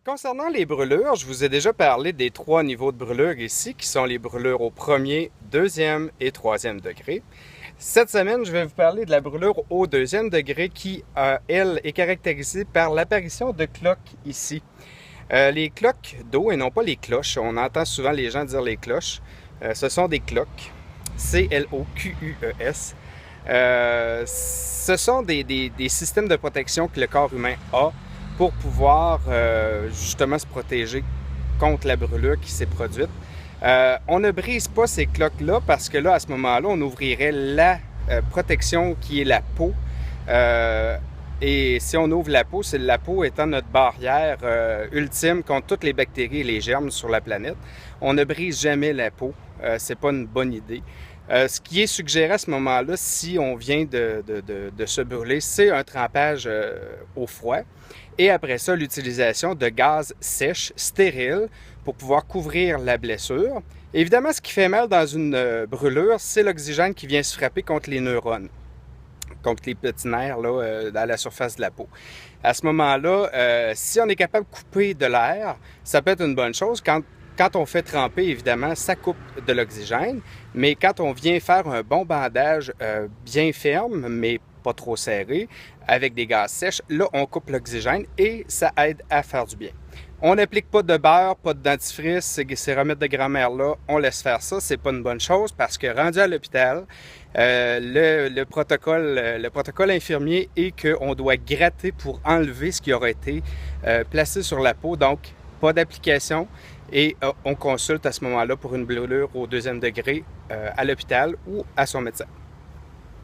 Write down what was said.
Concernant les brûlures, je vous ai déjà parlé des trois niveaux de brûlure ici, qui sont les brûlures au premier, deuxième et troisième degré. Cette semaine, je vais vous parler de la brûlure au deuxième degré qui, elle, est caractérisée par l'apparition de cloques ici. Les cloques d'eau et non pas les cloches. On entend souvent les gens dire les cloches. Ce sont des cloques. C-L-O-Q-U-E-S. Ce sont des systèmes de protection que le corps humain a pour pouvoir justement se protéger contre la brûlure qui s'est produite. On ne brise pas ces cloques-là parce que là, à ce moment-là, on ouvrirait la protection qui est la peau. Et si on ouvre la peau, c'est la peau étant notre barrière ultime contre toutes les bactéries et les germes sur la planète. On ne brise jamais la peau. C'est pas une bonne idée. Ce qui est suggéré à ce moment-là, si on vient de se brûler, c'est un trempage au froid. Et après ça, l'utilisation de gaz sèche, stériles, pour pouvoir couvrir la blessure. Évidemment, ce qui fait mal dans une brûlure, c'est l'oxygène qui vient se frapper contre les neurones, contre les petits nerfs là, à la surface de la peau. À ce moment-là, si on est capable de couper de l'air, ça peut être une bonne chose. Quand on fait tremper, évidemment, ça coupe de l'oxygène, mais quand on vient faire un bon bandage bien ferme, mais pas trop serré, avec des gaz sèches, là, on coupe l'oxygène et ça aide à faire du bien. On n'applique pas de beurre, pas de dentifrice, ces remèdes de grand-mère-là, on laisse faire ça, c'est pas une bonne chose parce que rendu à l'hôpital, le protocole infirmier est qu'on doit gratter pour enlever ce qui aurait été placé sur la peau, donc pas d'application. Et on consulte à ce moment-là pour une brûlure au deuxième degré à l'hôpital ou à son médecin.